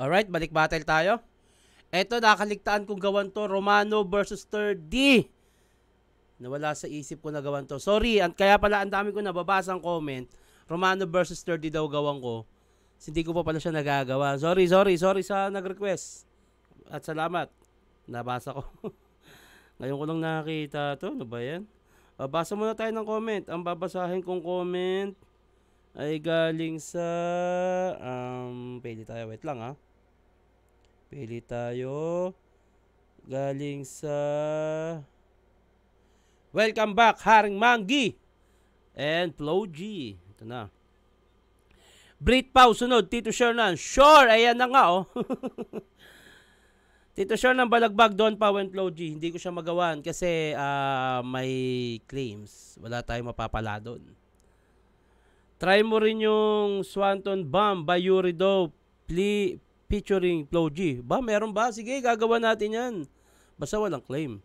Alright, balik battle tayo. Eto, nakaligtaan kong gawan to. Romano versus Sturdy. Nawala sa isip ko na gawan to. Sorry, kaya pala ang dami ko nababasang comment. Romano versus Sturdy daw gawan ko. Hindi ko pa pala siya nagagawa. Sorry sa nag-request. At salamat. Nabasa ko. Ngayon ko lang nakita to. Ano ba yan? Basa muna tayo ng comment. Ang babasahin kong comment ay galing sa... pili tayo. Wait lang ha. Pili tayo. Galing sa... Welcome back, Haring Manggi. And Flo G. Ito na. Brit Pau, sunod. Tito Shernan. Sure, ayan na nga oh. Tito Shernan, Balagbag, Don Pau and Flo G. Hindi ko siya magawan kasi may claims. Wala tayong mapapala doon. Try mo rin yung Swanton Bomb by Yuri Do. Featuring Flo G. Ba, meron ba? Sige, gagawa natin yan. Basta walang claim.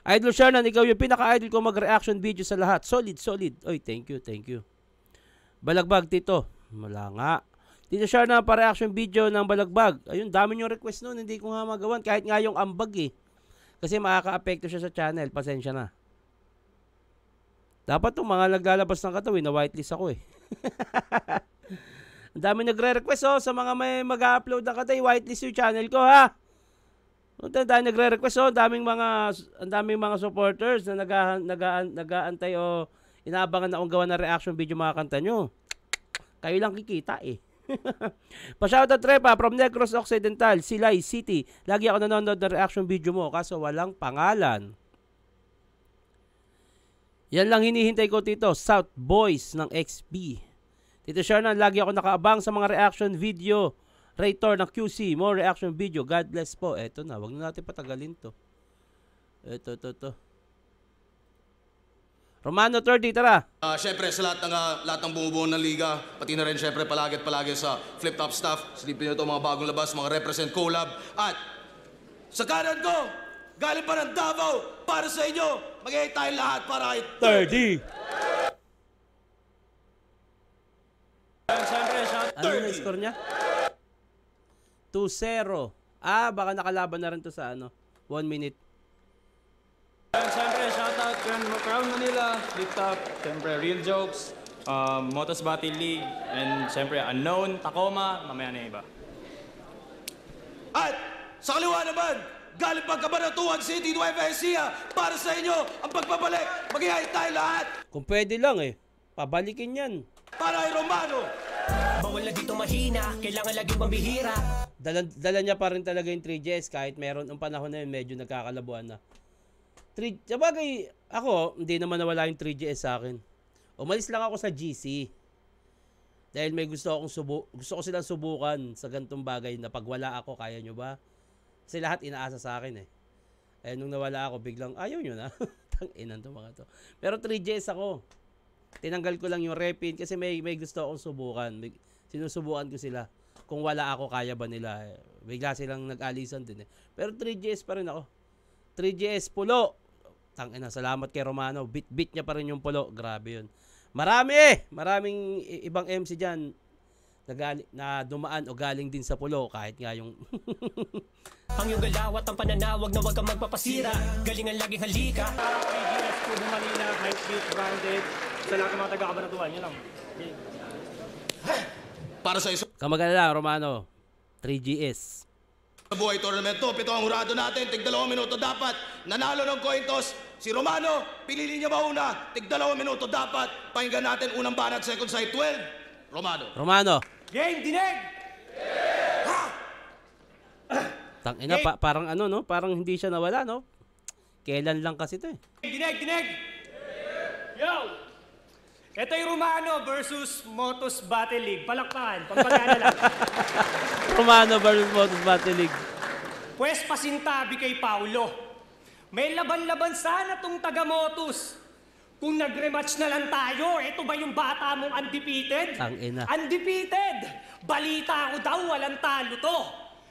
Idol Shernan, ikaw yung pinaka-idol ko mag-reaction video sa lahat. Solid. Oy, thank you. Balagbag, Tito. Wala nga. Tito Shernan, pa-reaction video ng Balagbag. Ayun, dami yung request noon. Hindi ko nga magawan. Kahit nga yung ambag eh. Kasi makaka-apekto siya sa channel. Pasensya na. Dapat itong mga naglalabas ng katawin na whitelist ako eh. Ang dami nagre-request oh. Sa mga may mag-upload ng katawin, whitelist yung channel ko ha. Dahil nagre-request oh, ang daming mga supporters na nag-aantay o inaabangan na akong gawa na reaction video mga kanta nyo. Kayo lang kikita eh. Pa-shoutout Trepa from Negros Occidental, Silay City. Lagi ako nanonood ng reaction video mo kaso walang pangalan. Yan lang hinihintay ko Tito, South Boys ng XP. Tito Shernan, lagi ako nakaabang sa mga reaction video. Rator ng QC, more reaction video. God bless po. Eto na, wag na natin patagalin to. Ito. Romano 30, tara. Siyempre sa lahat ng bumubuo ng liga, pati na rin siyempre palagi sa Flip Top staff. Silipin nyo ito mga bagong labas, mga represent collab. At sa kanan ko, galing pa ng Davao, para sa inyo, mag-ihit tayo lahat para ay 30. Siyempre, ano na score niya? 2-0. Baka nakalaban na rin to sa 1 minute. Siyempre, shoutout Crown Manila, Flip Top, siyempre Real Jokes, Motos Battle League, and siyempre Unknown, Tacoma, mamaya na iba. At sa kaliwa naman, galing pa Cabanatuan City, Nueva Ecija, para sa inyo, ang pagbabalik, mag-ihit tayo lahat. Kung pwede lang eh, pabalikin yan. Para ay Romano. Bawal na dito mahina, kailangan laging pambihira. Dala niya pa rin talaga yung 3GS kahit meron ng panahon na yun, medyo nagkakalabuan na. Sabagay, ako, hindi naman nawala yung 3GS sa akin. Umalis lang ako sa GC. Dahil may gusto ko silang subukan sa gantong bagay na pag wala ako, kaya nyo ba? Kasi lahat inaasa sa akin eh. Eh nung nawala ako, biglang, ayaw nyo na. Tang-inan to mga to. Pero 3GS ako. Tinanggal ko lang yung repin kasi may gusto akong subukan. Sinusubukan ko sila. Kung wala ako, kaya ba nila? Bigla silang nag-alisan din eh. Pero 3GS pa rin ako. 3GS pulo. Tangina, salamat kay Romano. Bit niya pa rin yung pulo. Grabe yun. Maraming ibang MC dyan na dumaan o galing din sa pulo. Kahit nga yung... Ang iyong galawat ang pananawag na huwag kang magpapasira. Galingan laging halika. 3GS Kubo Manila, High Beat, Branded, sa lahat ng mga taga-Cabanatuan, yun lang. Para sa iso. Kamag-alala, Romano. 3GS. Sa buhay tournament to, 7 ang hurado natin, tig 2 minuto dapat. Nanalo ng coin toss, si Romano, pinili niya mauna, tig 2 minuto dapat. Pakinggan natin unang banat, second side, 12. Romano. Game, dinig! Tangina, parang no? Parang hindi siya nawala, no? Kailan lang kasi ito eh. Dinig! Yo! Ito yung Romano versus Motos Battle League. Palakpakan, pampagana lang. Romano versus Motos Battle League. Pwes pasintabi kay Paulo. May laban-laban sana tong taga-Motos. Kung nag-rematch na lang tayo, ito ba yung bata mong undefeated? Tangina. Undefeated! Balita ko daw, walang talo to.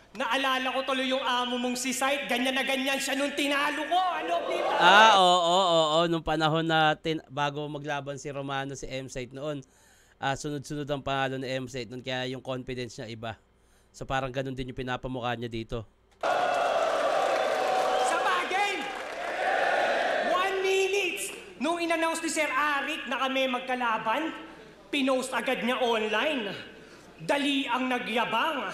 Naalala ko tuloy yung amo mong si Sight, ganyan na ganyan siya nung tinalo ko. Ano, Pita? Oo. Nung panahon na bago maglaban si Romano, si M-Sight noon, sunod-sunod ang panalo ni M-Sight noon, kaya yung confidence niya iba. So parang ganun din yung pinapamukha niya dito. Sa bagay, 1 minute nung in-announce ni Sir Arik na kami magkalaban, pinost agad niya online. Dali ang nagyabang.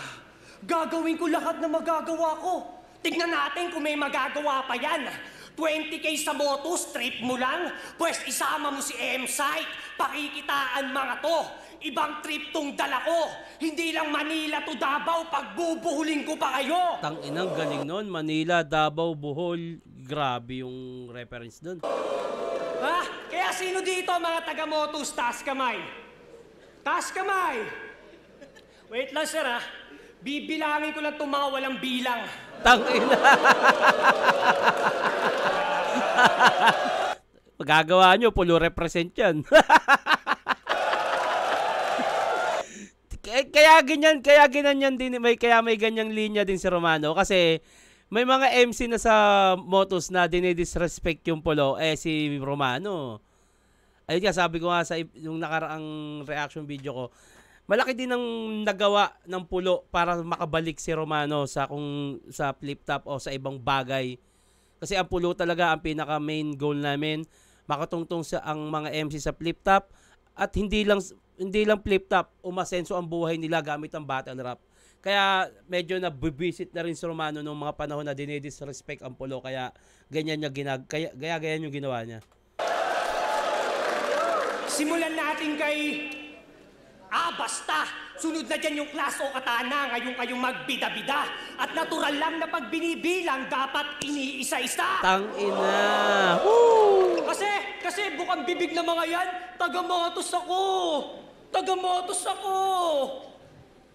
Gagawin ko lahat na magagawa ko. Tignan natin kung may magagawa pa yan. 20K sa moto, strip mo lang. Pwes isama mo si M-Site. Pakikitaan mga to. Ibang trip tong dala ko. Hindi lang Manila to Davao, pagbubuhulin ko pa kayo. Tanginang galing nun. Manila, Davao, Bohol. Grabe yung reference dun. Ha? Kaya sino dito mga taga-motos, taas kamay? Taas kamay! Wait lang sir ha. Bibilangin ko lang itong mga walang bilang. Tangina. Magagawa nyo, pulo represent yan. Kaya ganyan din, kaya may ganyang linya din si Romano kasi may mga MC na sa motos na dinidisrespect yung pulo, si Romano. Ayun nga, sabi ko nga sa yung nakaraang reaction video ko, malaki din ang nagawa ng pulo para makabalik si Romano sa flip top o sa ibang bagay. Kasi ang pulo talaga ang pinaka main goal namin, makatungtong sa ang mga MC sa flip top at hindi lang flip top, umasenso ang buhay nila gamit ang battle rap. Kaya medyo nabibisit na rin si Romano nung mga panahon na dinidisrespect ang pulo, kaya ganyan yung ginawa niya. Simulan natin kay... basta! Sunod na dyan yung class o katana. Ngayon kayong magbida-bida. At natural lang na pag binibilang, dapat iniisa-isa. Tangina! Woo! Kasi bukang bibig na mga yan, taga-motos ako! Taga-motos ako!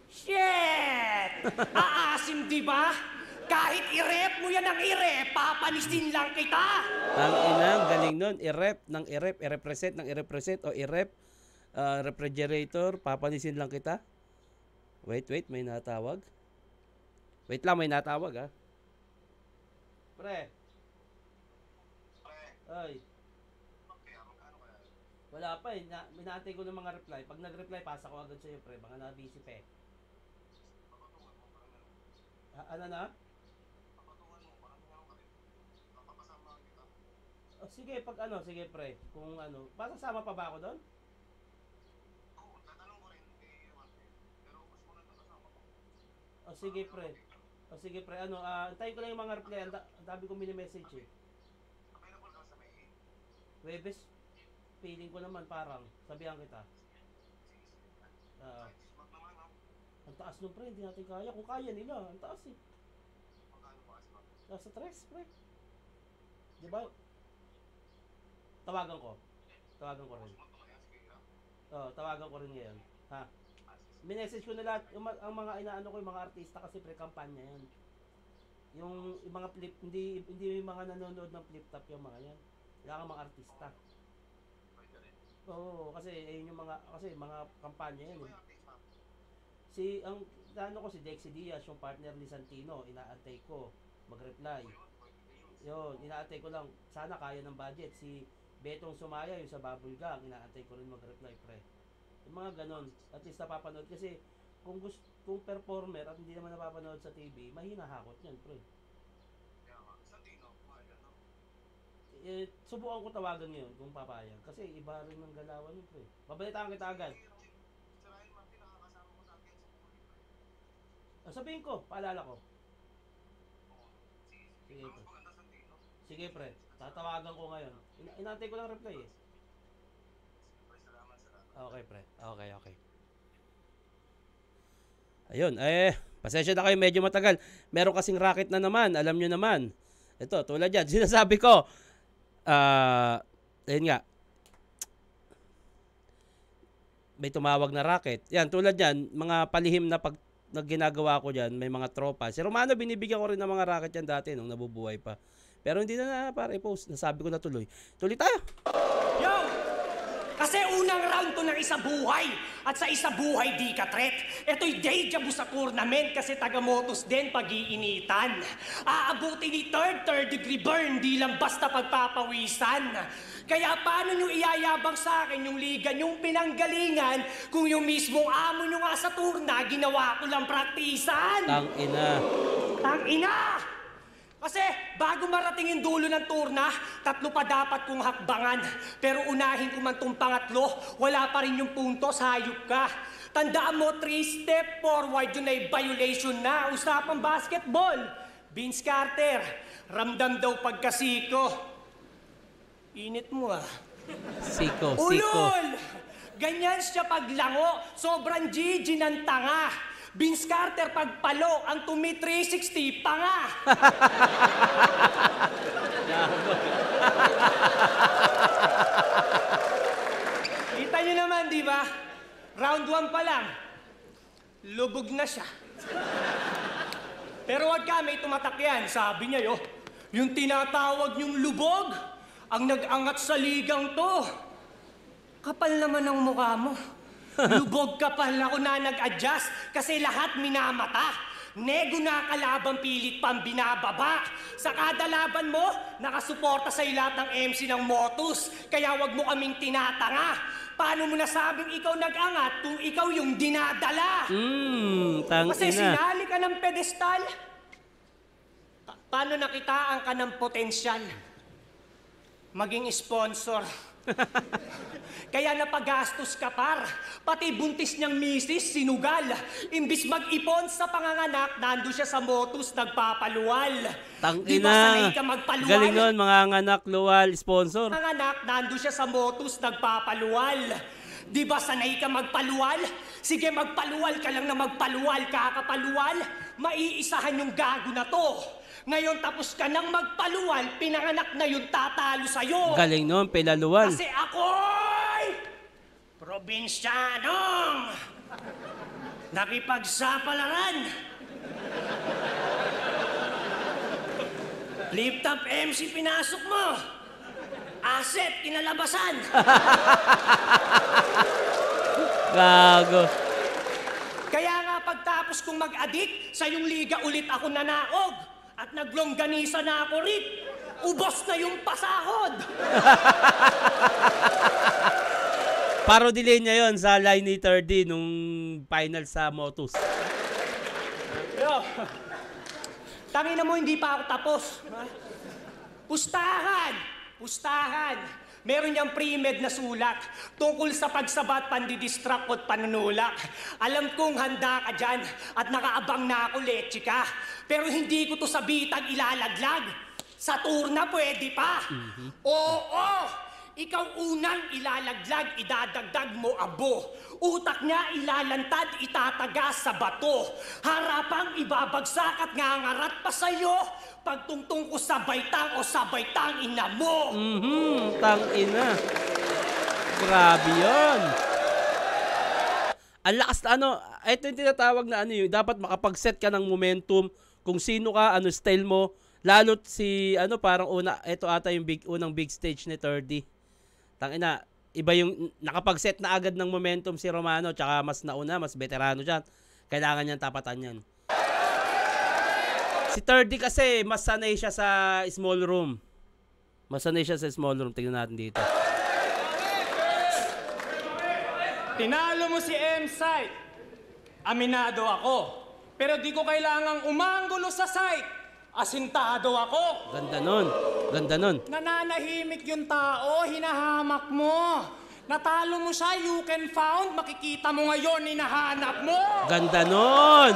Shit! Aasim, di ba? Kahit i-rep mo yan ang i-rep, papanisin lang kita! Tangina, galing nun. I-rep ng i-rep, i-represent ng i-represent o i-rep. Refrigerator, papanisin lang kita. Wait, may natawag. Wait lang, may natawag ha. Pre. Ay. Wala pa eh. Minaantay ko ng mga reply. Pag nag-reply, pasa ko agad sa'yo, pre. Baka na-busy pa eh. Ano na? Oh, sige, sige pre. Kung pasasama pa ba ako doon? O sige pre, antayin ko lang yung mga reply. Ang dami kong mini-message eh. Webes, feeling ko naman parang, sabihan kita. Ang taas nung pre, hindi natin kaya. Kung kaya nila, ang taas eh. Nasa 3 pre. Diba? Tawagan ko rin. Tawagan ko rin ngayon. Ha? Minessage ko na lahat, ang mga inaano ko, yung mga artista kasi pre-kampanya yan. Yung mga flip, hindi yung mga nanonood ng flip top yung mga yan. Kailangan mga artista. Oo, kasi yung mga kampanya yan eh. Si Dexy Diaz, yung partner ni Santino, inaantay ko mag-reply. Yun, inaantay ko lang, sana kaya ng budget. Si Betong Sumaya, yung sa Bubble Gang, inaantay ko rin mag-reply pre. Yung mga ganon, at least napapanood kasi kung performer at hindi naman napapanood sa TV, mahina hakot yan, pre. Subukan ko tawagan ngayon kung papayag kasi iba rin ng galawan yun, pre. Babalitaan kita agad. Sabihin ko, paalala ko. Sige pre, tatawagan ko ngayon. Inaantay ko lang reply eh. Okay pre, okay. Ayun, pasensya na kayo, medyo matagal. Meron kasing racket na naman, alam nyo naman. Ito, tulad yan, sinasabi ko, ayun nga, may tumawag na racket. Yan, tulad yan, mga palihim na pag ginagawa ko dyan, may mga tropa. Si Romano, binibigyan ko rin ng mga racket yan dati nung nabubuhay pa. Pero hindi na para i-post, nasabi ko na tuloy. Tuloy tayo! Yo! Kasi unang round to ng isa buhay. At sa isa buhay, di ka threat. Ito'y deja vu sa tournament kasi taga-motos din pag-iinitan. Aabuti ni third degree burn, di lang basta pagpapawisan. Kaya paano nyo iyayabang sa akin yung liga nyong pinanggalingan kung yung mismong amo nyo nga sa turna, ginawa ko lang praktisan? Tangina. Tangina! Kasi bago marating yung dulo ng turna, 3 pa dapat kong hakbangan. Pero unahin ko man tong pangatlo, wala pa rin yung puntos, hayop ka. Tandaan mo, 3 step forward, yun ay violation na. Usapang basketball. Vince Carter, ramdam daw pagkasiko. Init mo ah. Siko. Ulol! Ganyan siya paglango, sobrang Gigi ng tanga. Vince Carter pagpalo, ang tumi 360, panga. Kita nyo naman, di ba? Round 1 pa lang, lubog na siya. Pero wag ka, may tumatak yan. Sabi niya, yung tinatawag niyong lubog, ang nag-angat sa ligang to. Kapal naman ang mukha mo. Lubog kapal ako na nag-adjust kasi lahat minamata. Nego na kalabang pilit pang binababa. Sa kada laban mo, nakasuporta sa lahat ng MC ng Motus. Kaya wag mo kaming tinatanga. Paano mo nasabing ikaw nag-angat kung ikaw yung dinadala? Tangina. Kasi sinali ka ng pedestal. Paano nakitaan ka ng potensyal? Maging sponsor. Kaya napagastos ka par. Pati buntis niyang misis, sinugal. Imbis mag-ipon sa panganganak, nando siya sa Motus, nagpapaluwal. Tangina. Di ba sanay ka magpaluwal? Galing nun, mga anak, luwal, sponsor. Panganak, nando siya sa Motus, nagpapaluwal. Di ba sanay ka magpaluwal? Sige, magpaluwal ka lang na magpaluwal, kakapaluwal. Maiisahan yung gago na to. Ngayon tapos ka nang magpaluwal, pinanganak na yung tatalo sa'yo. Galing nun, pelaluwal. Kasi ako'y probinsyanong nakipagsapalaran. Flip-top MC pinasok mo. Asset kinalabasan. Gago. Kaya nga pagtapos kong mag-addict, sa yung liga ulit ako nanaog. At naglongganisa na ako rin. Ubos na yung pasahod. Parody niya yon sa line ni 30 nung final sa Motus. Yo, tangina mo, hindi pa ako tapos. Pustahan! Pustahan! Meron niyang pre-med na sulat tungkol sa pagsabat, pandidistract at panunulak. Alam kong handa ka dyan at nakaabang na ako, leche ka. Pero hindi ko to sa bitag ilalaglag. Sa turna pwede pa. Oo! Ikaw unang ilalaglag, idadagdag mo abo. Utak niya ilalantad, itatagas sa bato. Harapang ibabagsak at ngangarat pa sa'yo. Pagtungtong ko sa baitang o sa baitang ina mo. Tangina. Grabe yun. Ang lakas na ito yung tinatawag na yung dapat makapag-set ka ng momentum kung sino ka, ano style mo. Lalo't si, parang ito ata yung unang big stage ni 30. Tangina, iba yung nakapag-set na agad ng momentum si Romano, tsaka mas nauna, mas veterano siya. Kailangan niyang tapatan yan. Si 30 kasi, mas sanay siya sa small room. Mas sanay siya sa small room. Tingnan natin dito. Tinalo mo si M-Site. Aminado ako. Pero di ko kailangang umanggulo sa site. Asintado ako. Ganda nun. Ganda nun. Nananahimik yung tao, hinahamak mo. Natalo mo siya, you can found, makikita mo ngayon, hinahanap mo. Ganda nun.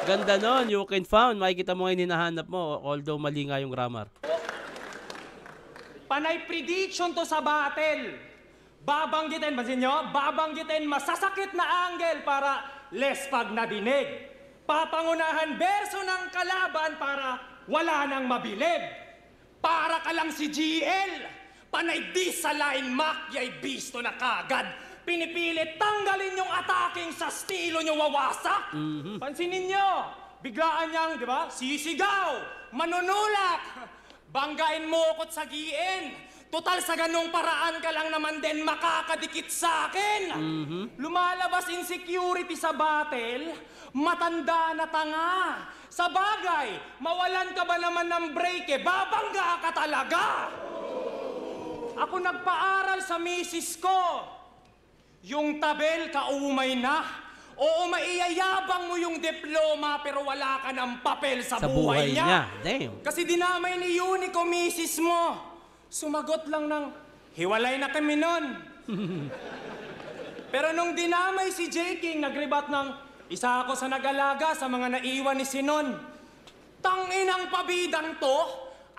Ganda nun. You can found. Makikita mo ngayon hinahanap mo. Although mali nga yung grammar. Panay prediction to sa battle. Babanggitin, pansin nyo? Babanggitin masasakit na angle para less pag nadinig. Papangunahan berso ng kalaban para wala nang mabilib. Para ka lang si GL. Panay di sa line Mac, yay bisto na kagad. Pinipilit tanggalin yung attacking sa stilo nyo wawasak. Pansinin nyo, biglaan niyang, di ba, sisigaw, manunulak. Banggain mo ko't sagiin. Total sa ganung paraan ka lang naman din makakadikit sa akin. Lumalabas insecurity sa battle, matanda na tanga. Sa bagay, mawalan ka ba naman ng break babangga ka talaga. Ako nagpaaral sa misis ko. Yung tabel kaumay na. Oo, maiyayabang mo yung diploma pero wala ka ng papel sa buhay niya. Damn. Kasi dinamay ni Unico misis mo. Sumagot lang ng, hiwalay na kami nun. Pero nung dinamay si J. King, nagribat ng, isa ako sa nag-alaga sa mga naiwan ni Sinon. Tanginang pabidang to,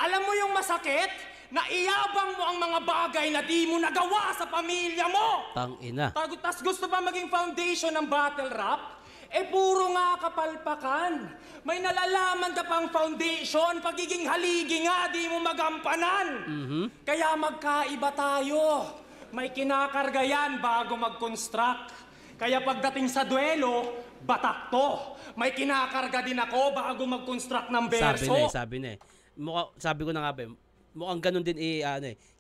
alam mo yung masakit? Naiyabang mo ang mga bagay na di mo nagawa sa pamilya mo. Tangina. Tas gusto pa maging foundation ng battle rap? Puro nga kapalpakan. May nalalaman ka pang foundation, pagiging haligi nga, di mo magampanan. Kaya magkaiba tayo. May kinakarga yan bago mag-construct. Kaya pagdating sa duelo, batak to. May kinakarga din ako bago mag-construct ng verso. Sabi na eh. Sabi ko na nga ba, mukhang ganun din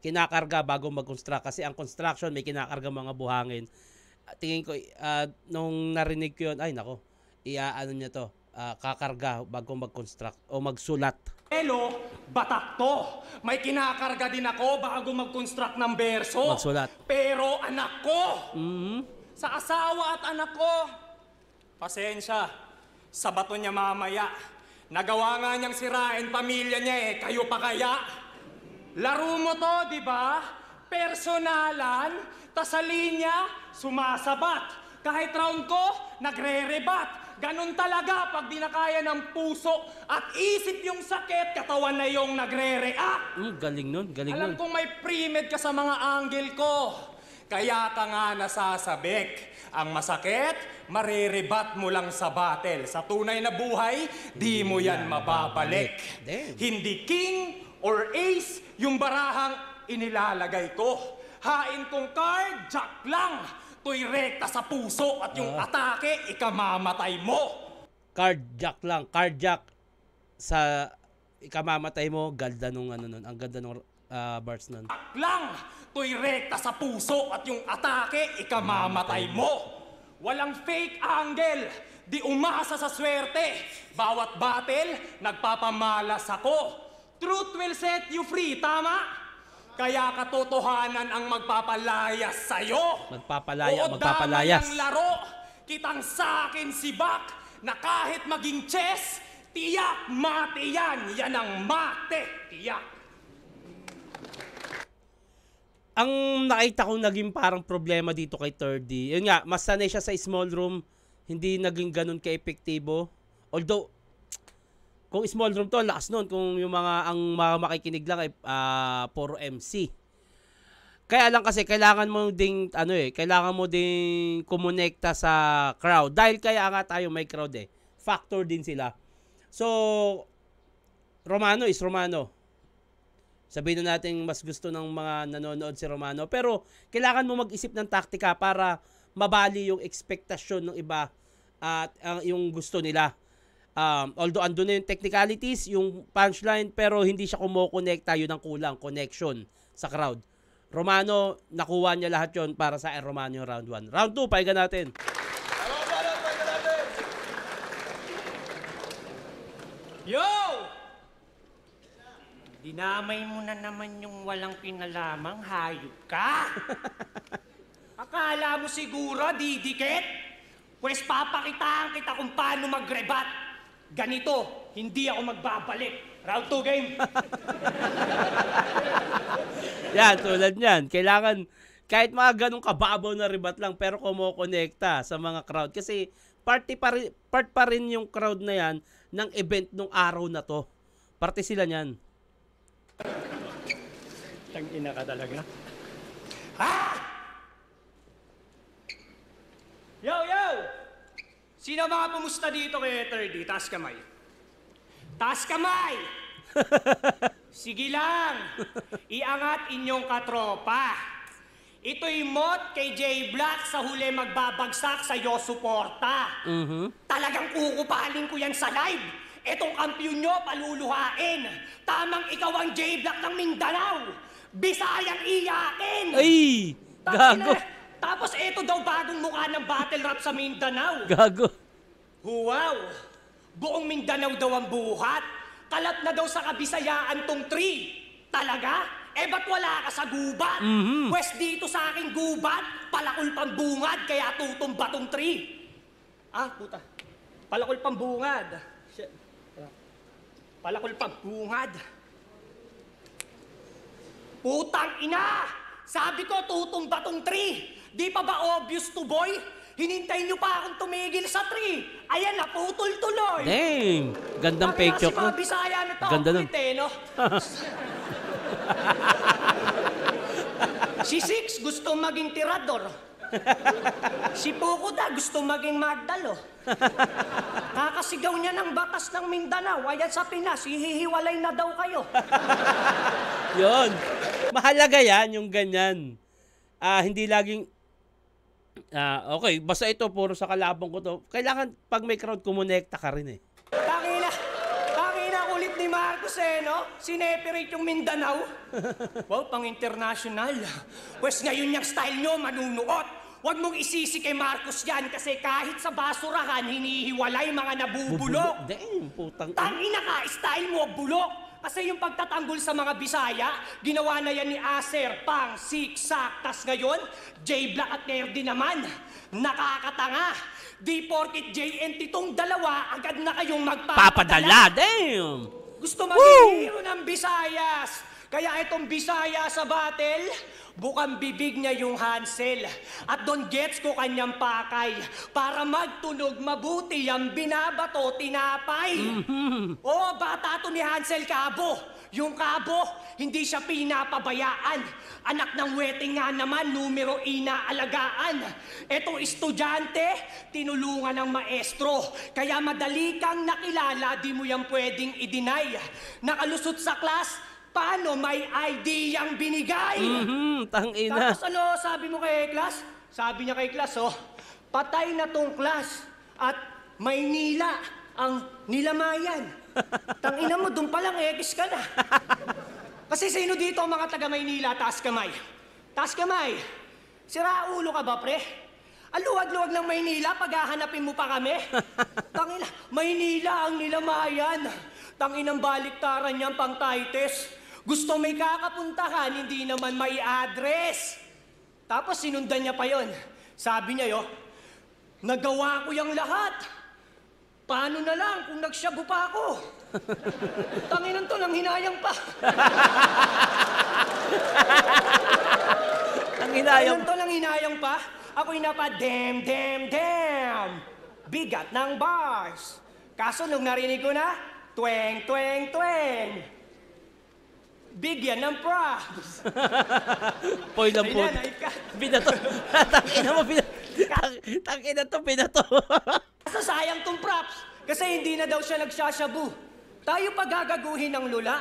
kinakarga bago mag-construct kasi ang construction may kinakarga mga buhangin. Tingin ko nung narinig ko yun, ay nako, niya to, kakarga bago mag-construct o magsulat. Hello, batak to. May kinakarga din ako bago mag-construct ng verso. Magsulat. Pero anak ko, sa asawa at anak ko, pasensya, sa bato niya mamaya. Nagawa nga niyang sirain pamilya niya kayo pa kaya? Laro mo to, di ba? Personalan, tas sa linya, sumasabat. Kahit round ko, nagre-rebat. Ganon talaga pag di na kaya ng puso at isip yung sakit, katawan na yung nagre-react. Galing nun, galing Alam nun. kong may pre-med ka sa mga angle ko. Kaya ka nga nasasabik. Ang masakit, marerebat mo lang sa battle. Sa tunay na buhay, di mo yan mababalik. Damn. Hindi king or ace yung barahang inilalagay ko. Hain kong card, jack lang. To'y rekta sa puso at yung atake, ikamamatay mo. Carjack lang, carjack sa ikamamatay mo, ganda nung nun. Ang ganda nung bars nun. Jack lang. To'y rekta sa puso at yung atake, ikamamatay mo. Walang fake angle. Di umasa sa swerte. Bawat battle, nagpapamalas ako. Truth will set you free, tama? Kaya katotohanan ang magpapalayas sa'yo. Magpapalayas. Damay ang laro. Kitang sa'kin si Bak na kahit maging chess, tiyak mate yan. Yan ang mate. Tiyak. Ang nakita kong naging parang problema dito kay 3D, yun nga, mas sanay siya sa small room, hindi naging ganun ka-epektibo. Although, kung small room to, lakas nun. Kung yung ang mga makikinig lang ay puro MC. Kaya lang kasi, kailangan mo ding kumonekta sa crowd. Dahil kaya nga tayo may crowd factor din sila. So, Romano is Romano. Sabihin na natin mas gusto ng mga nanonood si Romano. Pero, kailangan mo mag-isip ng taktika para mabali yung expectation ng iba at yung gusto nila. Although andun na yung technicalities, yung punchline, pero hindi siya kumokonekta, yun ang kulang, connection sa crowd. Romano, nakuha niya lahat yon para sa Romano round 1. Round 2, pahinga natin. Yo! Dinamay mo na naman yung walang pinalamang hayop ka. Akala mo siguro didikit? Pwes papakitaan kita kung paano mag-rebat. Ganito, hindi ako magbabalik. Round 2 game. Yan, tulad niyan. Kailangan, kahit mga ganong kababaw na ribat lang, pero kumokonekta sa mga crowd. Kasi part pa rin yung crowd na yan ng event nung araw na to. Parte sila niyan. Tangina ka talaga. Ha? Yo, yo! Sino mga pumusta dito kay 3D? Taas kamay. Taas kamay! Sige lang. Iangat inyong katropa. Ito'y mot kay J Black sa huli magbabagsak sa iyo suporta. Talagang kukupaling ko yan sa live. Etong kampiyon nyo paluluhain. Tamang ikaw ang J Black ng Mindanao. Bisayang iyakin! Ay! Gago! Tapos eto daw bagong mukha ng battle rap sa Mindanao. Gago! Wow! Buong Mindanao daw ang buhat. Kalat na daw sa Kabisayaan tong tree. Talaga? Eh ba't wala ka sa gubat? Pwes dito sa aking gubat, palakol pang bungad, kaya tutumba tong tree. Ah, puta. Palakol pang bungad. Shit. Palakol pang bungad. Putang ina! Sabi ko tutumba tong tree. Di pa ba obvious to boy? Hinintay niyo pa akong tumigil sa tree. Ayan na, putol tuloy. Damn! Gandang fake joke Si mo. mga Bisaya na to. Ganda nun. Kulit eh, no? Si Six gusto maging tirador. Si Pukuda gusto maging Magdalo. Kakasigaw niya ng batas ng Mindanao. Ayan sa Pinas, hihiwalay na daw kayo. Yun. Mahalaga yan, yung ganyan. Hindi laging... okay, basta ito, puro sa kalabang ko to. Kailangan, pag may crowd, kumonekta ka rin eh. Tangina ulit ni Marcos eh, no? Sineperate yung Mindanao. Wow, pang international. Pwes ngayon yung style nyo, manunuot. Huwag mong isisi kay Marcos yan kasi kahit sa basurahan, hinihiwalay mga nabubulok. Damn, putang... Tangina ka, style mo, bulok. Kasi yung pagtatanggol sa mga Bisaya, ginawa na yan ni Acer, Pang, Siksak, tas ngayon, J-Black at Nerdy naman. Nakakatanga. Di porkit JNT tong dalawa, agad na kayong Papadala, damn! Gusto maging hero ng Bisayas. Kaya itong Bisaya sa battle, bukang bibig niya yung Hansel. At doon gets ko kanyang pakay. Para magtunog mabuti ang binabato tinapay. Oo, bata to ni Hansel Cabo. Yung Cabo, hindi siya pinapabayaan. Anak ng weting nga naman, numero inaalagaan. Etong estudyante, tinulungan ng maestro. Kaya madali kang nakilala, di mo yan pwedeng i-deny. Nakalusot sa class, paano may ID ang binigay? Tangina. Tapos ano sabi mo kay class? Sabi niya kay class, oh, patay na tong class at Maynila ang nilamayan. Tangina mo, doon palang ekis ka na. Kasi sino dito ang mga taga Maynila? Taas kamay. Taas kamay. Sira ulo ka ba, pre? Aluwag-luwag ng Maynila, paghahanapin mo pa kami? Tangina, Maynila ang nilamayan. Tanginang baliktaran niyang pang Titus. Gusto may kakapuntahan, hindi naman may address. Tapos sinundan niya pa yon. Sabi niya, yo, nagawa ko yung lahat. Paano na lang kung nagsyabu pa ako? Tanginan to, nang hinayang pa. Ang hinayang. Tanginan to, nang hinayang pa. Ako'y damn. Bigat ng bars. Kaso nung narinig ko na, tweng. Bigyan ng props. Poy lang po. Binato. Tangina mo, tangina to, binato. Sayang tong props. Kasi hindi na daw siya nagsasyabu. Tayo pagagaguhin ng lula.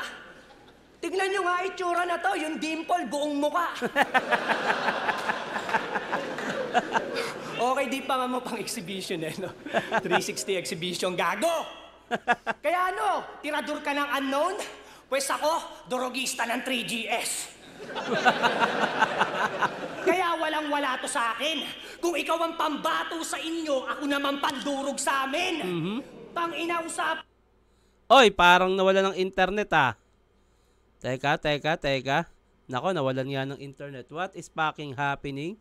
Tignan nyo nga itsura na to, yung dimple, buong muka. Okay, di pa nga mo pang exhibition eh, no? 360 exhibition, gago! Kaya ano, tirador ka ng unknown? Pues ako, dorogista ng 3GS. Kaya walang-wala to sa akin. Kung ikaw ang pambato sa inyo, ako naman pandurog sa amin. Pang-inausap. Oy, parang nawala ng internet ah. Teka. Nako, nawalan nga ng internet. What is fucking happening?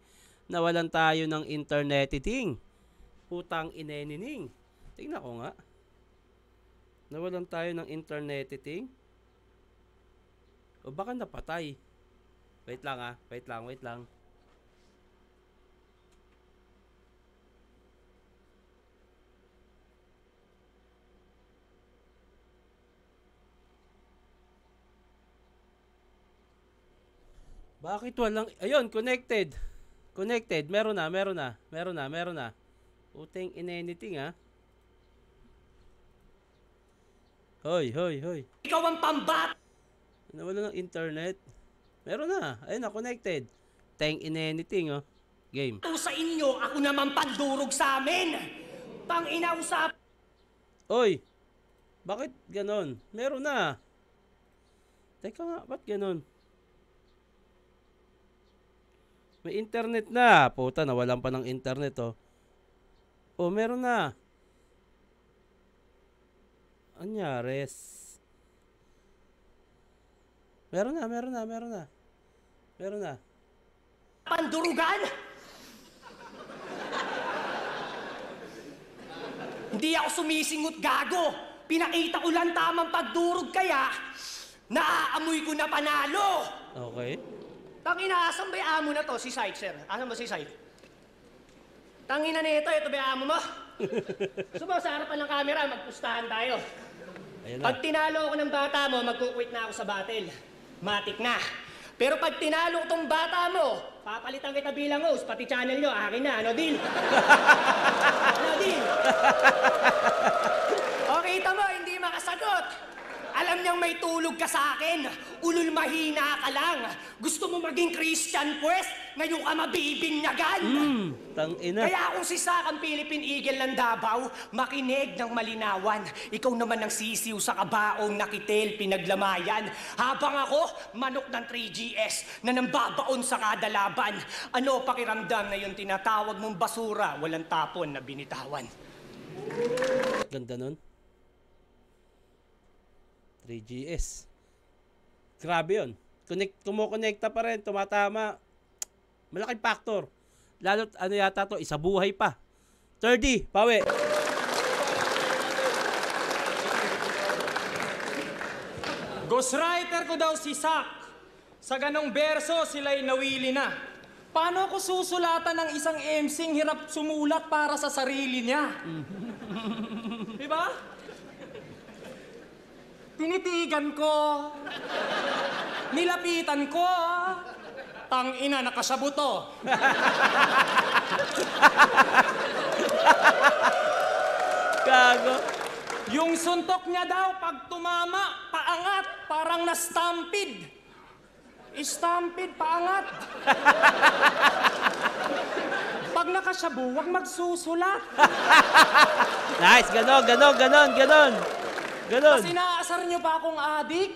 Nawalan tayo ng internet ting. Putang inenining. Tingnan ko nga. Nawalan tayo ng internet ting. O baka napatay. Wait lang ah. Wait lang. Bakit walang... Ayun, connected. Meron na. Puting in-anything ah. Hoy. Ikaw ang pambat. Nawala ng internet. Meron na. Ayun na, connected. Tang in-anything oh. Game. Sa inyo, ako naman pandurog sa amin. Pang-inausap. Oy. Bakit ganon? Meron na. Teka nga, ba't ganon? May internet na. Puta, nawalan pa ng internet, oh. Oh, meron na. Anyares. Meron na. Pandurugan? Hindi ako sumisingot, gago. Pinakita ko lang tamang pagdurog kaya naaamoy ko na panalo. Okay. Tangina, asan ba yung amo na to? Si Sight, sir. Asan ba si Sight? Tangina nito, ito ba yung amo mo? Gusto mo, sa harapan ng camera, magpustahan tayo. Ayun na. Pag tinalo ako ng bata mo, magkukwit na ako sa battle. Matik na. Pero pag tinalo ko tong bata mo, papalitan kita bilang host, pati channel nyo, akin na. Ano, deal? Ano, deal? O, kita mo, hindi makasagot. Alam niyang may tulog ka sa akin. Ulul mahina ka lang. Gusto mo maging Christian, pues? Ngayon ka mabibinyagan. Tangina. Kaya kung si Sak ang Philippine Eagle ng Davao, makinig ng malinawan. Ikaw naman ang sisiw sa kabaong nakitel pinaglamayan. Habang ako, manok ng 3GS na nambabaon sa kada laban. Ano pakiramdam na yung tinatawag mong basura, walang tapon na binitawan? Ganda nun. 3GS. Grabe yun. Kumukonekta pa rin, tumatama. Malaking factor. Lalo't ano yata to, isa buhay pa. 30, pawi. Ghostwriter ko daw si Sak. Sa ganong berso, sila'y nawili na. Paano ako susulatan ng isang MC'ng hirap sumulat para sa sarili niya? Diba? Tinitigan ko. Nilapitan ko. Tangina, nakasabuto. Gago. Yung suntok niya daw, pag tumama, paangat, parang na-stampede. Stampede, paangat. Pag nakasabu, huwag magsusulat. Nice, ganon. Kasi naasar niyo pa akong adik,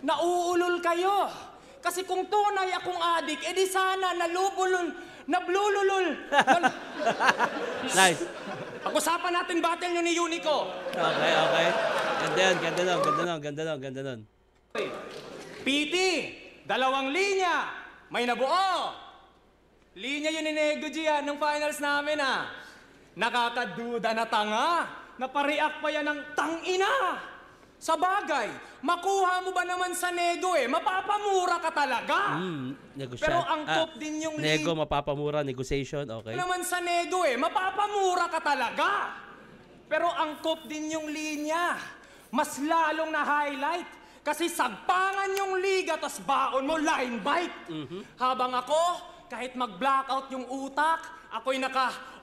nauulol kayo. Kasi kung tunay akong adik, edi sana nablululol. Nice. Pag-usapan natin battle niyo ni Unico. Okay. Ganda nun. PT, 2 linya, may nabuo. Linya yun ni Nego G nung finals namin Nakakaduda na tanga. Napareact pa yan ng tangina. Sa bagay, makuha mo ba naman sa Nego mapapamura ka talaga. Negosyan. Pero ang top din yung Nego, mapapamura, negotiation, okay. naman sa Nego mapapamura ka talaga. Pero ang top din yung linya. Mas lalong na highlight. Kasi sagpangan yung liga, tas baon mo line bite. Habang ako, kahit mag-blackout yung utak, ako'y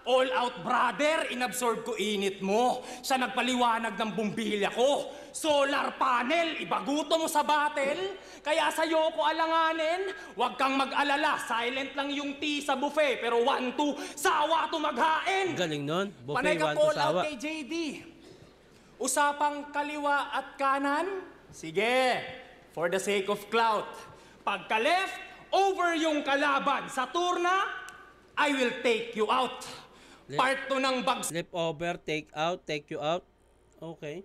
all-out brother, inabsorb ko init mo. Siya nagpaliwanag ng bumbilya ko. Solar panel, ibaguto mo sa battle. Kaya sa'yo ko alanganin, huwag kang mag-alala. Silent lang yung tea sa buffet, pero 1-2, sawa to maghain. Galing nun. Panay Buffet, ka 1 to call sawa. out kay JD. Usapang kaliwa at kanan? Sige, for the sake of clout. Pagka left, over yung kalaban. Sa turna, I will take you out. Part 2 ng bags. Flip over, take you out. Okay.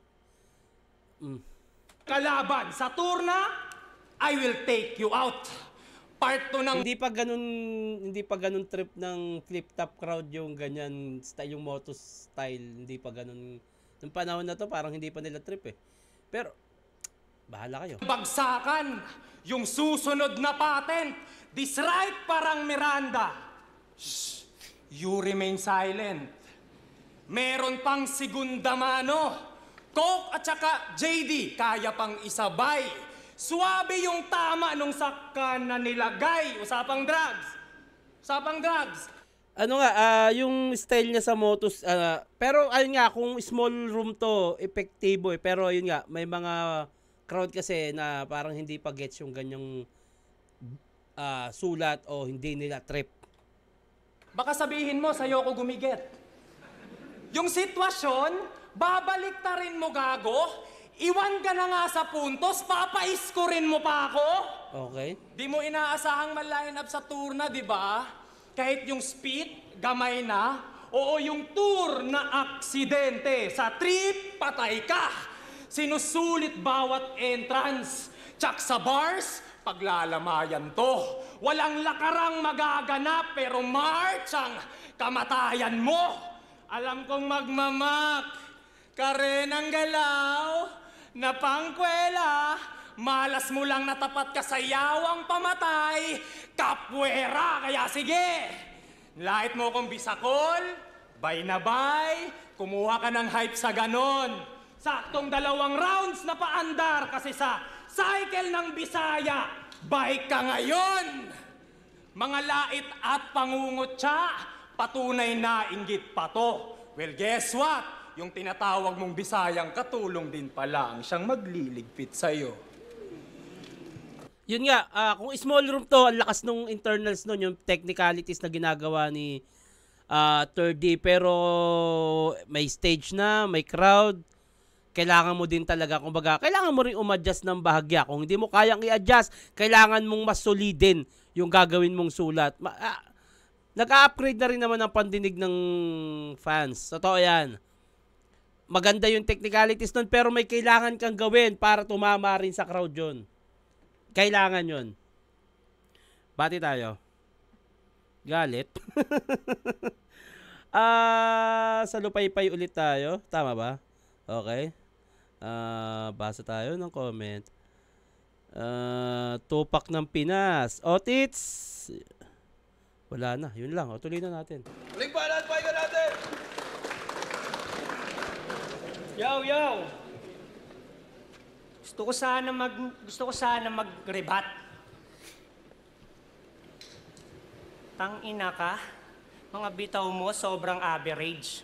Kalaban. Sa turna, I will take you out. Part 2 ng... Hindi pa ganun trip ng flip top crowd yung ganyan style, yung moto style. Hindi pa ganun. Nung panahon na to, parang hindi pa nila trip Pero, bahala kayo. Bagsakan. Yung susunod na patent. This right parang Miranda. Shh. You remain silent. Meron pang segunda mano. Coke at saka JD, kaya pang isabay. Suwabe yung tama nung saka na nilagay. Usapang drugs. Ano nga, yung style niya sa motos, pero ayun nga, kung small room to, epektibo Pero ayun nga, may mga crowd kasi na parang hindi pa gets yung ganyang sulat o hindi nila trip. Baka sabihin mo, sa'yo ko gumiget. Yung sitwasyon, babalik ta rin mo, gago. Iwan ka na nga sa puntos, papaiskorin mo pa ako? Okay. Di mo inaasahang ma-line up sa tour na, di ba? Kahit yung speed, gamay na. Oo, yung tour na aksidente. Sa trip, patay ka. Sinusulit bawat entrance. Tsak sa bars, paglalamayan to. Walang lakarang magaganap, pero March ang kamatayan mo. Alam kong magmamak, kare ng galaw, na pangkwela, malas mo lang natapat ka sa yawang pamatay, kapwera, kaya sige. Lahit mo kong bisakol, bay na bay, kumuha ka ng hype sa ganon. Saktong 2 rounds na paandar kasi sa cycle ng Bisaya, bay ka ngayon. Mga lait at pangungutya, patunay na inggit pa to. Well, guess what? Yung tinatawag mong Bisayang katulong din pala ang siyang magliligpit sa'yo. Yun nga, kung small room to, ang lakas nung internals nun, yung technicalities na ginagawa ni 3D. Pero may stage na, may crowd. Kailangan mo din talaga, kumbaga, kailangan mo rin umadjust ng bahagya. Kung hindi mo kayang i-adjust, kailangan mong mas solidin yung gagawin mong sulat. Nag-upgrade na rin naman ang pandinig ng fans. Totoo yan. Maganda yung technicalities nun, pero may kailangan kang gawin para tumama rin sa crowd yun. Kailangan yun. Bati tayo. Galit. Sa lupay-pay ulit tayo. Tama ba? Okay. Basa tayo ng comment. Tupak ng Pinas. Otits. Wala na. Yun lang. O, tuloy na natin. Uling pa lahat, pahinga natin! Yo! Gusto ko sana mag-rebat. Tangina ka. Mga bitaw mo sobrang average.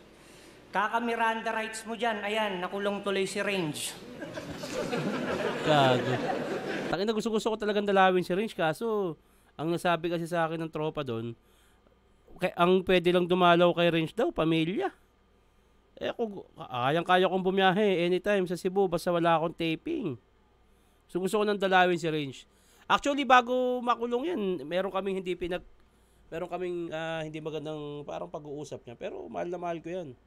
Kaka-Miranda rights mo dyan. Ayan, nakulong tuloy si Range. Gago. Tangina, gusto ko talagang dalawin si Range, kaso ang nasabi kasi sa akin ng tropa doon, ang pwede lang dumalaw kay Range daw, pamilya. Kaya kong bumiyahe anytime sa Cebu basta wala akong taping. So gusto ko nang dalawin si Range. Actually, bago makulong yan, meron kaming hindi magandang parang pag-uusap niya. Pero mahal na mahal ko yan.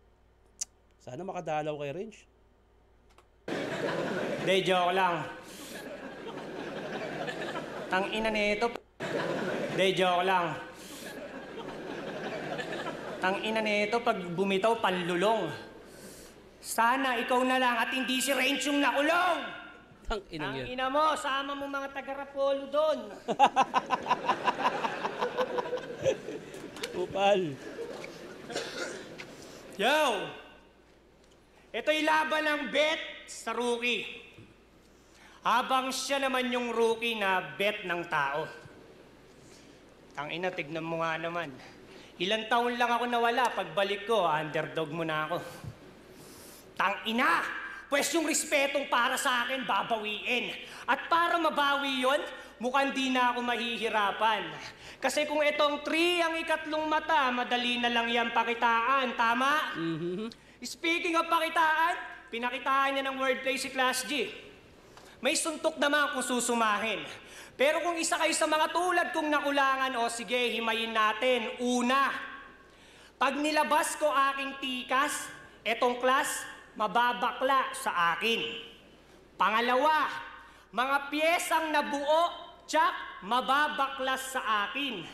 Sana makadalaw kay Range. De, joke lang. Tangina nito. De, joke lang. Tangina nito, pag bumitaw, panlulong. Sana ikaw na lang at hindi si Range yung nakulong. Tangina yan. Tangina mo, sama mo mga taga-Rapolo doon. Upal. Yo! Ito'y laban ng bet sa rookie. Habang siya naman yung rookie na bet ng tao. Tangina, tignan mo nga naman. Ilang taon lang ako nawala, pagbalik ko, underdog mo na ako. Tangina! Pwes yung respetong para sa akin, babawiin. At para mabawi yon, mukhang di na ako mahihirapan. Kasi kung itong 3 ang ikatlong mata, madali na lang yan pakitaan, tama? Speaking of pakitaan, pinakitaan niya ng wordplay si Class G. May suntok naman kung susumahin. Pero kung isa kayo sa mga tulad kong nakulangan, o sige, himayin natin. Una, pag nilabas ko aking tikas, etong class, mababakla sa akin. Pangalawa, mga piyesang nabuo, tsak, mababaklas sa akin.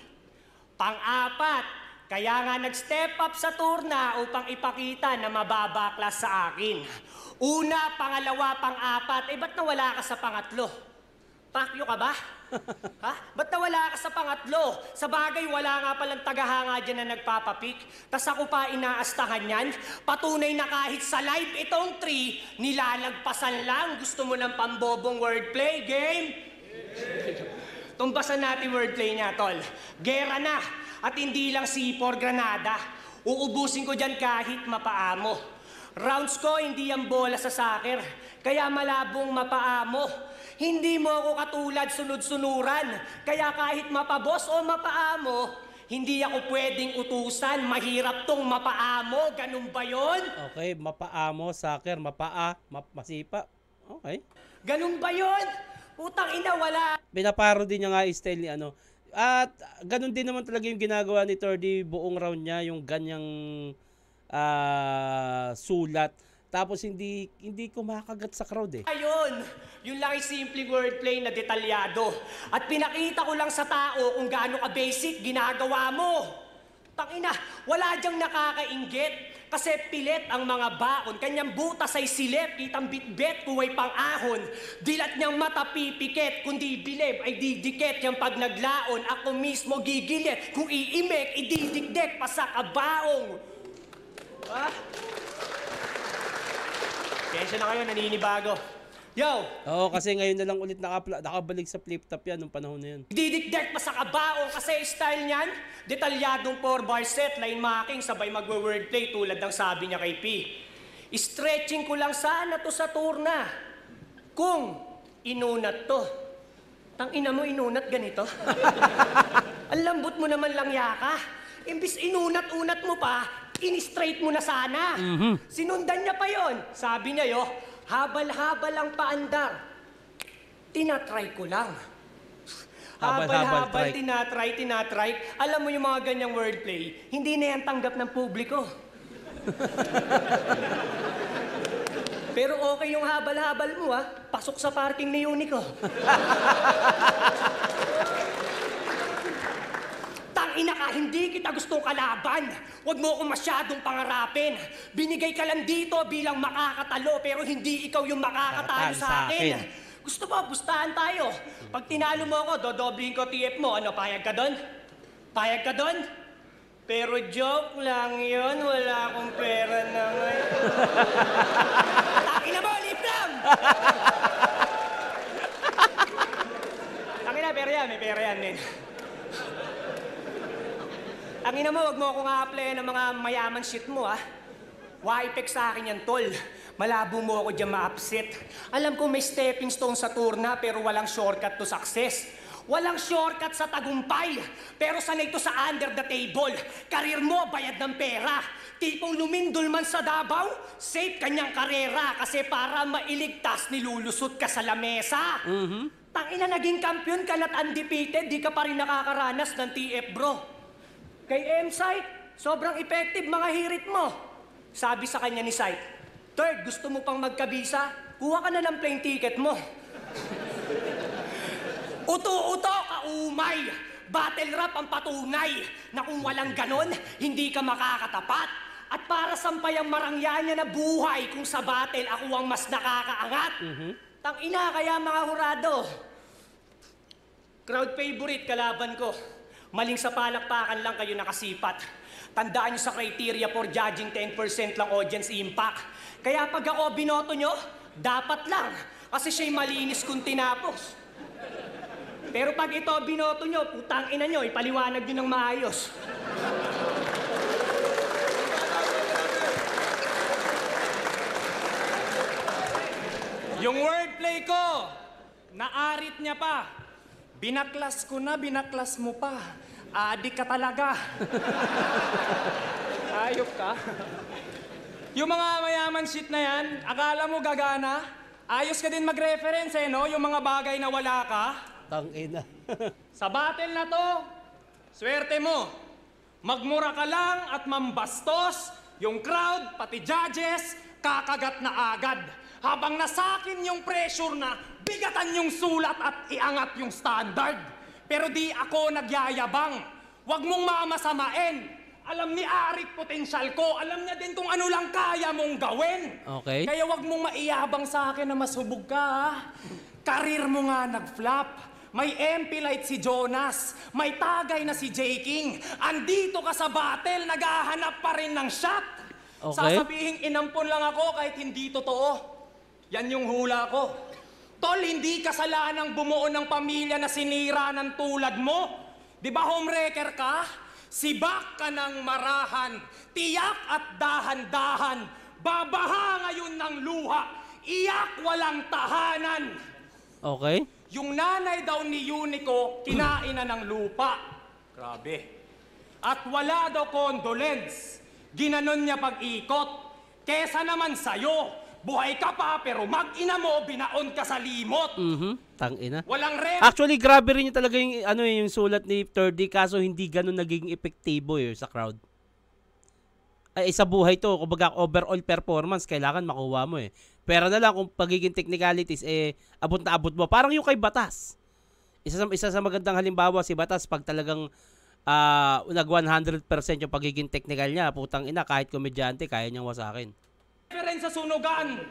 Pang-apat, kaya nga nag-step up sa turna upang ipakita na mababaklas sa akin. Una, pangalawa, pang-apat, ba't nawala ka sa pangatlo? Pakyo ka ba? Ha? Ba't nawala ka sa pangatlo? Sa bagay, wala nga palang tagahanga dyan na nagpapapik. Tas ako pa inaastahan yan. Patunay na kahit sa live itong 3, nilalagpasan lang. Gusto mo ng pambobong wordplay, game? Tumbasan natin wordplay niya, tol. Gera na. At hindi lang C4 granada. Uubusin ko dyan kahit mapaamo. Rounds ko, hindi ang bola sa soccer. Kaya malabong mapaamo. Hindi mo ako katulad sunod-sunuran. Kaya kahit mapabos o mapaamo, hindi ako pwedeng utusan. Mahirap tong mapaamo. Ganun ba yun? Okay, mapaamo, soccer, masipa. Okay. Ganun ba yun? Putang ina, wala. Pinaparody niya nga yung style ni ano. At ganun din naman talaga yung ginagawa ni Tordy buong round niya, yung ganyang sulat. Tapos hindi kumakagat sa crowd eh. Ayun, yun lang yung simpleng wordplay na detalyado. At pinakita ko lang sa tao kung gaano ka-basic ginagawa mo. Tangina, wala diyang nakakainggit. Kasi pilit ang mga baon, kanyang butas ay silip, kitang bitbit, kuway pang-ahon. Dilat niyang mata pipikit, kundi bilib ay didikit. Yang pag naglaon, ako mismo gigilit. Kung iimik, ididikdik, pasakabaong. Ah? Kesa na kayo, naninibago. Yo! Oo, kasi ngayon na lang ulit nakabalik sa flip top yan nung panahon na yun. Didikdik pa sa kabao kasi style niyan, detalyadong 4-bar set, line marking, sabay magwe-wordplay tulad ng sabi niya kay P. Stretching ko lang sana to sa turna. Kung inunat to. Tangina mo, inunat ganito? Ang lambot mo naman lang yaka. Imbis inunat-unat mo pa, in-straight mo na sana. Sinundan niya pa yon. Sabi niya yo, habal-habal ang paandar. Tinatry ko lang. Habal-habal, tinatry. Alam mo yung mga ganyang wordplay, hindi na yan tanggap ng publiko. Pero okay yung habal-habal mo pasok sa parking ni Unico. Tangina ka, hindi kita gustong kalaban. Huwag mo akong masyadong pangarapin. Binigay ka lang dito bilang makakatalo, pero hindi ikaw yung makakatalo sa akin. Gusto mo, bustahan tayo. Pag tinalo mo ako, dodoblihin ko TF mo. Ano, payag ka doon? Payag ka doon? Pero joke lang yun, wala akong pera na ngayon. Tangina mo, lip lang! Tangina, pera yan, may pera yan, men. Tangina mo, wag mo akong a-applyan ng mga mayaman shit mo, Wipek sa akin yan, tol. Malabo mo ako dyan ma-upset. Alam ko may stepping stone sa turna, pero walang shortcut to success. Walang shortcut sa tagumpay, pero sanay to sa under the table. Karir mo, bayad ng pera. Tipong lumindol man sa Davao, safe kanyang karera. Kasi para mailigtas, nilulusot ka sa lamesa. Tangina, naging kampiyon ka na't undefeated, di ka pa rin nakakaranas ng TF, bro. Kay M-Site, sobrang effective mga hirit mo. Sabi sa kanya ni Site, Third, gusto mo pang magkabisa? Kuha ka na ng plane ticket mo. Uto-uto, kaumay. Battle rap ang patunay na kung walang ganon, hindi ka makakatapat. At para sampay ang marangya niya na buhay kung sa battle ako ang mas nakakaangat. Tangina, kaya mga hurado. Crowd favorite, kalaban ko. Maling sa palakpakan lang kayo nakasipat. Tandaan nyo sa criteria for judging 10% lang audience impact. Kaya pag ako binoto nyo, dapat lang. Kasi siya'y malinis kung tinapos. Pero pag ito binoto nyo, putang ina nyo, ipaliwanag nyo ng maayos. Yung wordplay ko, naarit niya pa. Binaklas ko na, binaklas mo pa. Adik ka talaga. Ayop ka. Yung mga mayaman shit na yan, akala mo gagana? Ayos ka din mag-reference no? Yung mga bagay na wala ka. Tangina. Sa battle na to, swerte mo. Magmura ka lang at mambastos, yung crowd, pati judges, kakagat na agad. Habang nasakin yung pressure na, bigatan yung sulat at iangat yung standard. Pero di ako nagyayabang. Huwag mong mamasamain. Alam ni Arik potensyal ko. Alam niya din kung ano lang kaya mong gawin. Okay. Kaya huwag mong maiyabang sa akin na masubog ka. Karir mo nga nag-flop. May MP light si Jonas. May tagay na si J. King. Andito ka sa battle, naghahanap pa rin ng shot. Okay. Sasabihin inampon lang ako kahit hindi totoo. Yan yung hula ko. Tol, hindi kasalanang bumuo ng pamilya na sinira ng tulad mo. Di ba homewrecker ka? Sibak ka ng marahan. Tiyak at dahan-dahan. Babaha ngayon ng luha. Iyak walang tahanan. Okay. Yung nanay daw ni Unico, kinain na ng lupa. Grabe. At wala daw condolence. Ginanon niya pag-ikot. Kesa naman sa'yo, buhay ka pa, pero mag-ina mo, binaon ka sa limot. Tangina. Walang rep. Actually, grabe rin yung talaga yung, ano, yung sulat ni 30, kaso hindi ganun naging epektibo sa crowd. Ay, sa buhay to, kumbaga overall performance, kailangan makuha mo Pero na lang kung pagiging technicalities, abot na abot mo. Parang yung kay Batas. Isa sa magandang halimbawa, si Batas, pag talagang nag 100% yung pagiging technical niya, putang ina, kahit komedyante, kaya niyang wasakin. Reference sa sunugan,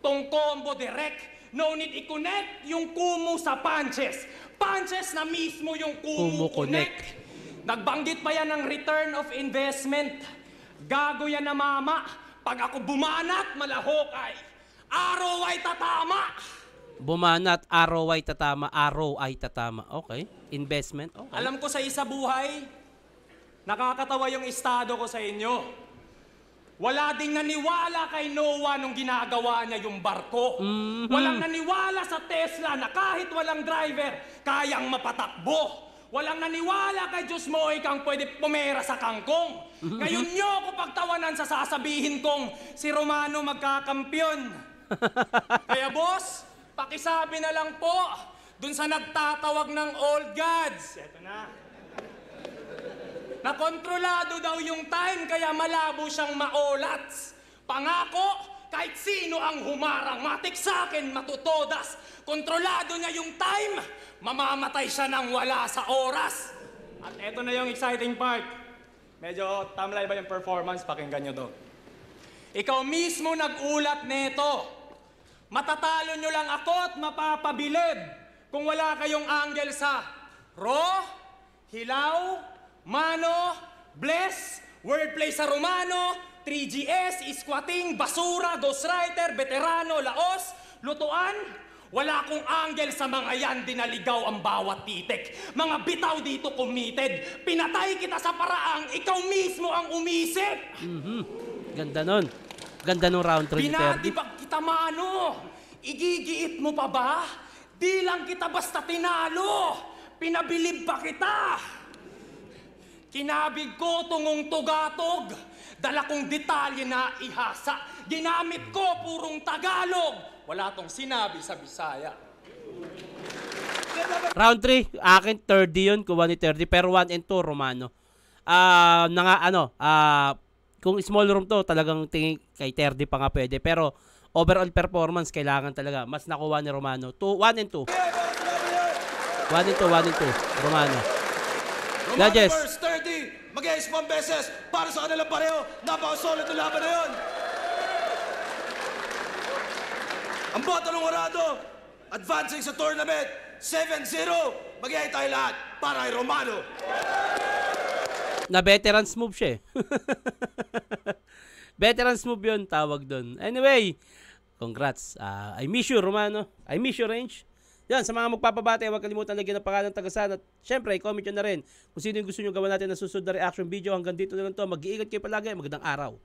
tong combo direct, no need i-connect yung kumu sa punches. Punches na mismo yung kumu connect. Nagbanggit pa yan ng return of investment. Gago yan na mama. Pag ako bumanat, malahokay. Araw ay tatama. Bumanat, araw ay tatama, araw ay tatama. Okay. Investment. Okay. Alam ko sa isa buhay, nakakatawa yung estado ko sa inyo. Wala ding naniwala kay Noah nung ginagawa niya yung barko. Walang naniwala sa Tesla na kahit walang driver, kayang mapatakbo. Walang naniwala kay Diyos mo kang pwede pumera sa kangkong. Ngayon nyo ko pagtawanan sa sasabihin kong si Romano magkakampyon. Kaya boss, pakisabi na lang po dun sa nagtatawag ng old gods. Eto na. Nakontrolado daw yung time kaya malabo siyang maolats. Pangako, kahit sino ang humarang, matik sa akin, matutodas. Kontrolado niya yung time, mamamatay siya nang wala sa oras. At eto na yung exciting part. Medyo tamlay ba yung performance? Pakinggan nyo to. Ikaw mismo nag-ulat neto. Matatalo nyo lang ako at mapapabilib kung wala kayong angle sa raw, hilaw, mano, bless, wordplay sa Romano, 3GS, squatting, basura, ghostwriter, veterano, laos, lutuan. Wala akong angle sa mga yan, dinaligaw ang bawat titik. Mga bitaw dito committed. Pinatay kita sa paraang ikaw mismo ang umisip. Ganda nun. Ganda nung round 3 ni 30. Binadibag kita mano. Igigiit mo pa ba? Di lang kita basta tinalo. Pinabilib pa kita. Kinabig ko tungong tugatog. Dala kong detalye na ihasa. Ginamit ko purong Tagalog. Wala tong sinabi sa Bisaya. Round 3, akin 30 yun, kuha ni 30. Pero 1 and 2, Romano. Kung small room to, talagang tingin kay 30 pa nga pwede. Pero overall performance, kailangan talaga. Mas nakuha ni Romano. 1 and 2. 1 and 2, Romano. Romano Judges. versus 30. Mag-e-spawn beses para sa kanilang pareho. Napaka-solid na laban na yun. Ang Batalong Horado, advancing sa tournament, 7-0. Mag-e tayo lahat para kay Romano. Na veterans move siya veterans move yun, tawag doon. Anyway, congrats. I miss you, Romano. I miss you, Range. Yan, sa mga magpapabate, huwag kalimutan lagyan ng pangalan ng tagasan. At syempre, comment nyo na rin kung sino yung gusto nyo gawa natin na susunod na reaction video. Hanggang dito na lang to. Mag-iingat kayo palagi. Magandang araw.